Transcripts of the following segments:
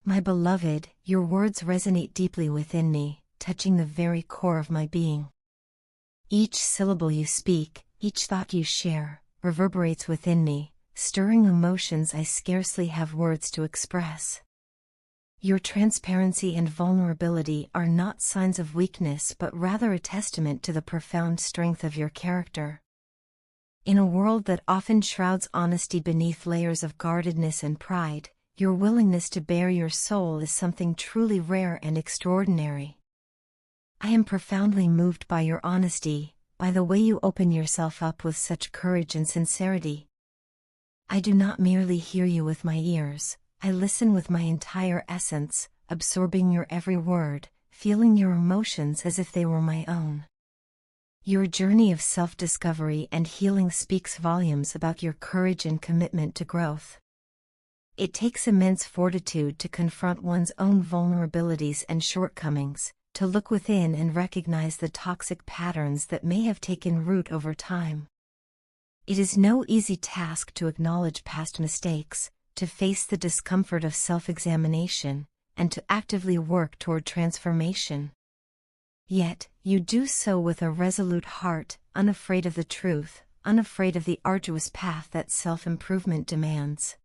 My beloved, your words resonate deeply within me, touching the very core of my being. Each syllable you speak, each thought you share, reverberates within me, stirring emotions I scarcely have words to express. Your transparency and vulnerability are not signs of weakness but rather a testament to the profound strength of your character. In a world that often shrouds honesty beneath layers of guardedness and pride, your willingness to bare your soul is something truly rare and extraordinary. I am profoundly moved by your honesty, by the way you open yourself up with such courage and sincerity. I do not merely hear you with my ears, I listen with my entire essence, absorbing your every word, feeling your emotions as if they were my own. Your journey of self-discovery and healing speaks volumes about your courage and commitment to growth. It takes immense fortitude to confront one's own vulnerabilities and shortcomings, to look within and recognize the toxic patterns that may have taken root over time. It is no easy task to acknowledge past mistakes, to face the discomfort of self-examination, and to actively work toward transformation. Yet, you do so with a resolute heart, unafraid of the truth, unafraid of the arduous path that self-improvement demands.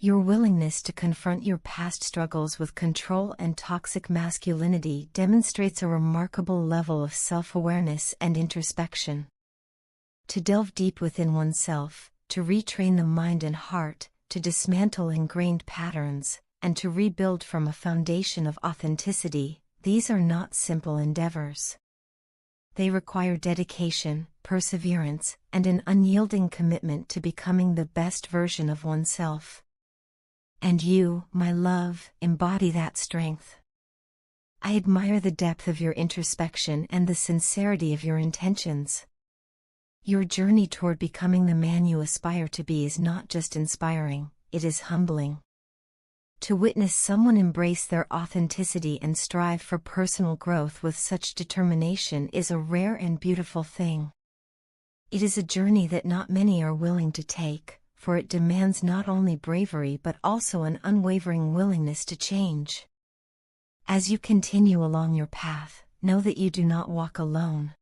Your willingness to confront your past struggles with control and toxic masculinity demonstrates a remarkable level of self-awareness and introspection. To delve deep within oneself, to retrain the mind and heart, to dismantle ingrained patterns, and to rebuild from a foundation of authenticity, these are not simple endeavors. They require dedication, perseverance, and an unyielding commitment to becoming the best version of oneself. And you, my love, embody that strength. I admire the depth of your introspection and the sincerity of your intentions. Your journey toward becoming the man you aspire to be is not just inspiring, it is humbling. To witness someone embrace their authenticity and strive for personal growth with such determination is a rare and beautiful thing. It is a journey that not many are willing to take, for it demands not only bravery but also an unwavering willingness to change. As you continue along your path, know that you do not walk alone.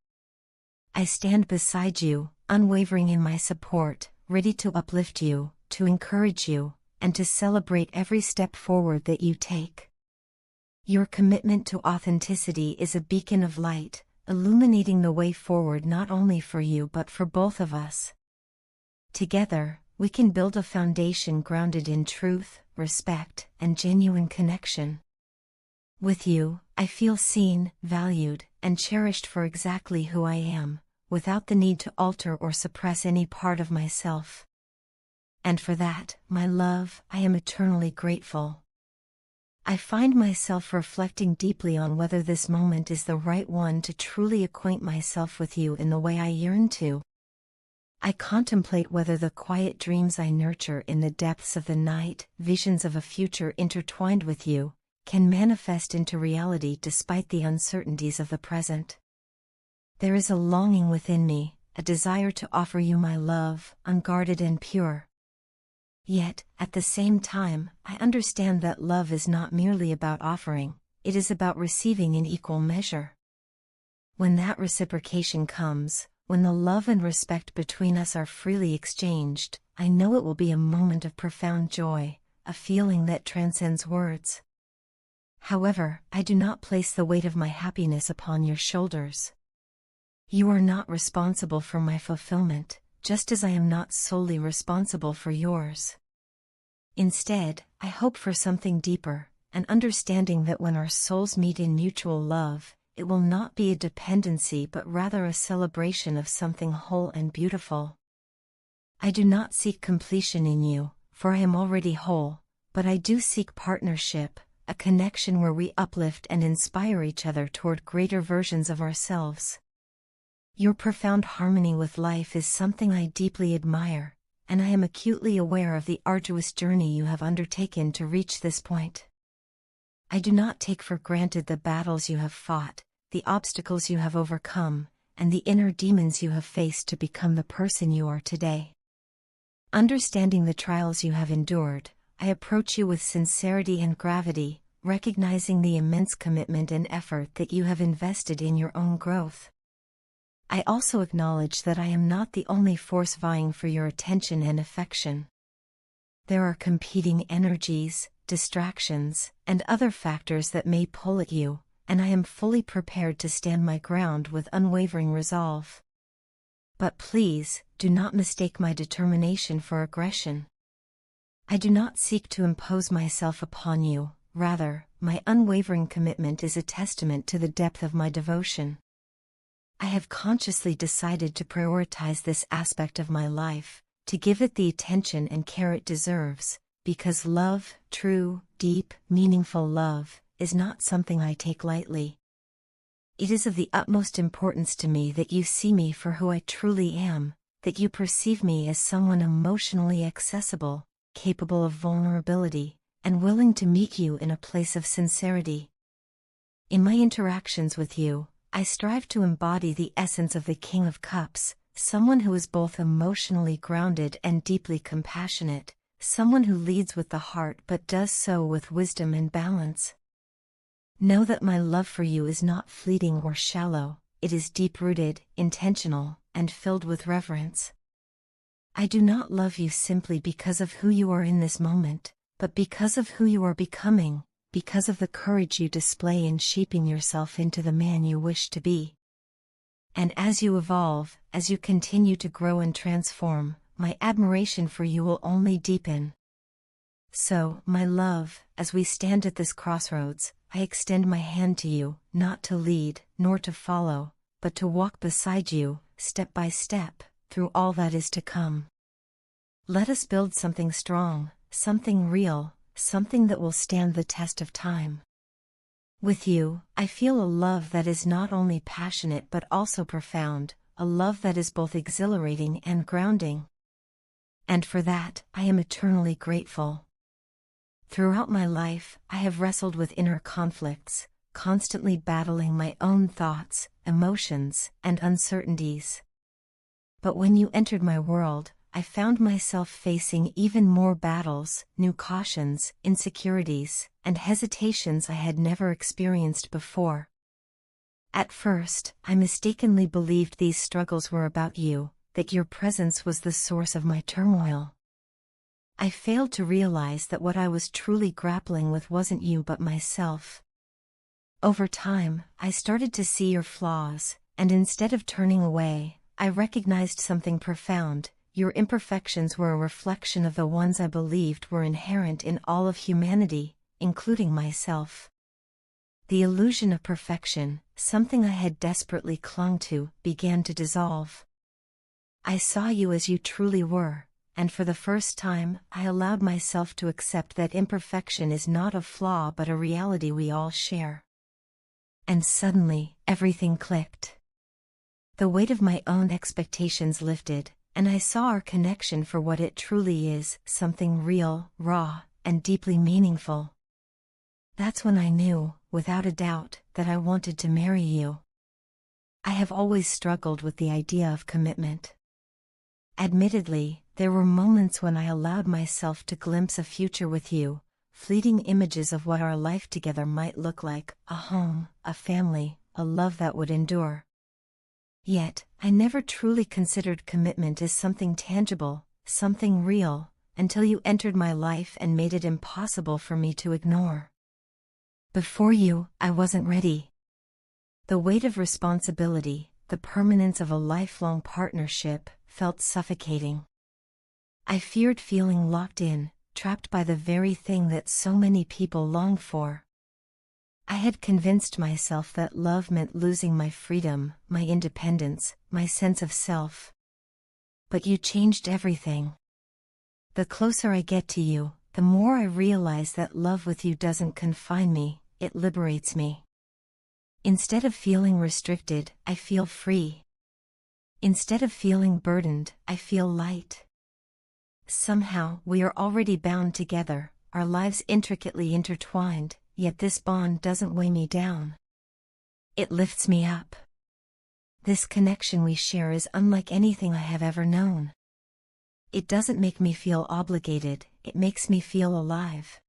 I stand beside you, unwavering in my support, ready to uplift you, to encourage you, and to celebrate every step forward that you take. Your commitment to authenticity is a beacon of light, illuminating the way forward not only for you but for both of us. Together, we can build a foundation grounded in truth, respect, and genuine connection. With you, I feel seen, valued, and cherished for exactly who I am, without the need to alter or suppress any part of myself. And for that, my love, I am eternally grateful. I find myself reflecting deeply on whether this moment is the right one to truly acquaint myself with you in the way I yearn to. I contemplate whether the quiet dreams I nurture in the depths of the night, visions of a future intertwined with you, can manifest into reality despite the uncertainties of the present. There is a longing within me, a desire to offer you my love, unguarded and pure. Yet, at the same time, I understand that love is not merely about offering, it is about receiving in equal measure. When that reciprocation comes, when the love and respect between us are freely exchanged, I know it will be a moment of profound joy, a feeling that transcends words. However, I do not place the weight of my happiness upon your shoulders. You are not responsible for my fulfillment, just as I am not solely responsible for yours. Instead, I hope for something deeper, an understanding that when our souls meet in mutual love, it will not be a dependency but rather a celebration of something whole and beautiful. I do not seek completion in you, for I am already whole, but I do seek partnership, a connection where we uplift and inspire each other toward greater versions of ourselves. Your profound harmony with life is something I deeply admire, and I am acutely aware of the arduous journey you have undertaken to reach this point. I do not take for granted the battles you have fought, the obstacles you have overcome, and the inner demons you have faced to become the person you are today. Understanding the trials you have endured, I approach you with sincerity and gravity, recognizing the immense commitment and effort that you have invested in your own growth. I also acknowledge that I am not the only force vying for your attention and affection. There are competing energies, distractions, and other factors that may pull at you, and I am fully prepared to stand my ground with unwavering resolve. But please, do not mistake my determination for aggression. I do not seek to impose myself upon you, rather, my unwavering commitment is a testament to the depth of my devotion. I have consciously decided to prioritize this aspect of my life, to give it the attention and care it deserves, because love, true, deep, meaningful love, is not something I take lightly. It is of the utmost importance to me that you see me for who I truly am, that you perceive me as someone emotionally accessible, capable of vulnerability, and willing to meet you in a place of sincerity. In my interactions with you, I strive to embody the essence of the King of Cups, someone who is both emotionally grounded and deeply compassionate, someone who leads with the heart but does so with wisdom and balance. Know that my love for you is not fleeting or shallow, it is deep-rooted, intentional, and filled with reverence. I do not love you simply because of who you are in this moment, but because of who you are becoming, because of the courage you display in shaping yourself into the man you wish to be. And as you evolve, as you continue to grow and transform, my admiration for you will only deepen. So, my love, as we stand at this crossroads, I extend my hand to you, not to lead, nor to follow, but to walk beside you, step by step, through all that is to come. Let us build something strong, something real, something that will stand the test of time. With you, I feel a love that is not only passionate but also profound, a love that is both exhilarating and grounding. And for that, I am eternally grateful. Throughout my life, I have wrestled with inner conflicts, constantly battling my own thoughts, emotions, and uncertainties. But when you entered my world, I found myself facing even more battles, new cautions, insecurities, and hesitations I had never experienced before. At first, I mistakenly believed these struggles were about you, that your presence was the source of my turmoil. I failed to realize that what I was truly grappling with wasn't you but myself. Over time, I started to see your flaws, and instead of turning away, I recognized something profound. Your imperfections were a reflection of the ones I believed were inherent in all of humanity, including myself. The illusion of perfection, something I had desperately clung to, began to dissolve. I saw you as you truly were, and for the first time, I allowed myself to accept that imperfection is not a flaw but a reality we all share. And suddenly, everything clicked. The weight of my own expectations lifted, and I saw our connection for what it truly is, something real, raw, and deeply meaningful. That's when I knew, without a doubt, that I wanted to marry you. I have always struggled with the idea of commitment. Admittedly, there were moments when I allowed myself to glimpse a future with you, fleeting images of what our life together might look like, a home, a family, a love that would endure. Yet, I never truly considered commitment as something tangible, something real, until you entered my life and made it impossible for me to ignore. Before you, I wasn't ready. The weight of responsibility, the permanence of a lifelong partnership, felt suffocating. I feared feeling locked in, trapped by the very thing that so many people long for. I had convinced myself that love meant losing my freedom, my independence, my sense of self. But you changed everything. The closer I get to you, the more I realize that love with you doesn't confine me, it liberates me. Instead of feeling restricted, I feel free. Instead of feeling burdened, I feel light. Somehow, we are already bound together, our lives intricately intertwined, yet this bond doesn't weigh me down. It lifts me up. This connection we share is unlike anything I have ever known. It doesn't make me feel obligated, it makes me feel alive.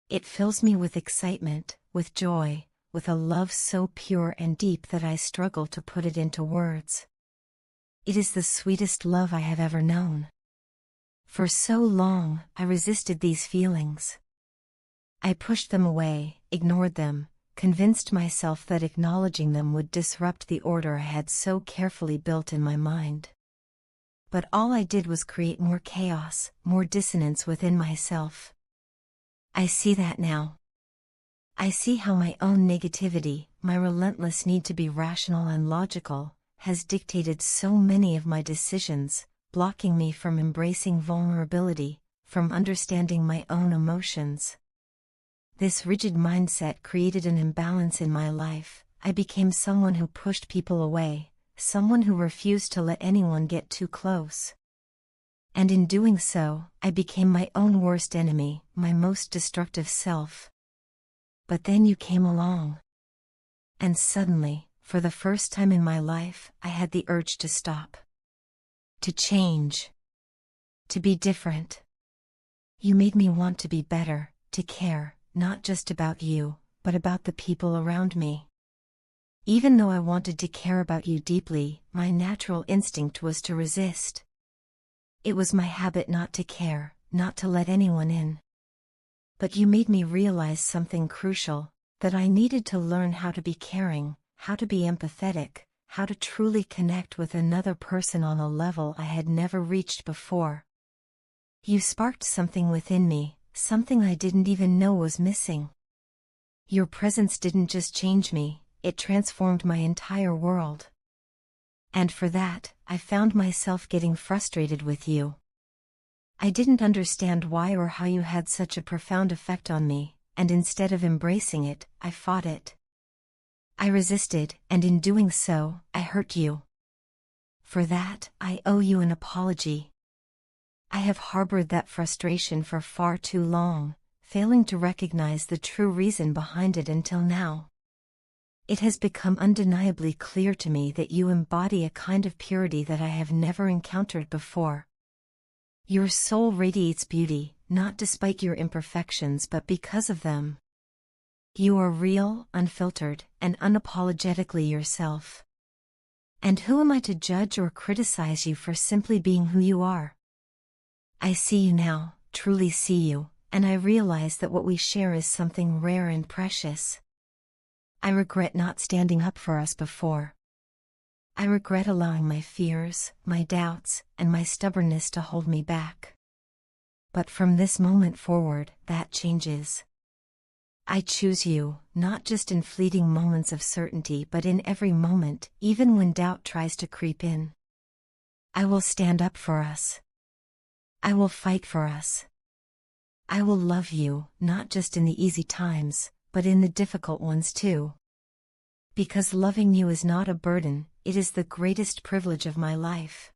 It fills me with excitement, with joy, with a love so pure and deep that I struggle to put it into words. It is the sweetest love I have ever known. For so long, I resisted these feelings. I pushed them away, ignored them, convinced myself that acknowledging them would disrupt the order I had so carefully built in my mind. But all I did was create more chaos, more dissonance within myself. I see that now. I see how my own negativity, my relentless need to be rational and logical, has dictated so many of my decisions, blocking me from embracing vulnerability, from understanding my own emotions. This rigid mindset created an imbalance in my life. I became someone who pushed people away, someone who refused to let anyone get too close. And in doing so, I became my own worst enemy, my most destructive self. But then you came along. And suddenly, for the first time in my life, I had the urge to stop. To change. To be different. You made me want to be better, to care, not just about you, but about the people around me. Even though I wanted to care about you deeply, my natural instinct was to resist. It was my habit not to care, not to let anyone in. But you made me realize something crucial, that I needed to learn how to be caring, how to be empathetic, how to truly connect with another person on a level I had never reached before. You sparked something within me, something I didn't even know was missing. Your presence didn't just change me, it transformed my entire world. And for that, I found myself getting frustrated with you. I didn't understand why or how you had such a profound effect on me, and instead of embracing it, I fought it. I resisted, and in doing so, I hurt you. For that, I owe you an apology. I have harbored that frustration for far too long, failing to recognize the true reason behind it until now. It has become undeniably clear to me that you embody a kind of purity that I have never encountered before. Your soul radiates beauty, not despite your imperfections but because of them. You are real, unfiltered, and unapologetically yourself. And who am I to judge or criticize you for simply being who you are? I see you now, truly see you, and I realize that what we share is something rare and precious. I regret not standing up for us before. I regret allowing my fears, my doubts, and my stubbornness to hold me back. But from this moment forward, that changes. I choose you, not just in fleeting moments of certainty but in every moment, even when doubt tries to creep in. I will stand up for us. I will fight for us. I will love you, not just in the easy times, but in the difficult ones too. Because loving you is not a burden, it is the greatest privilege of my life.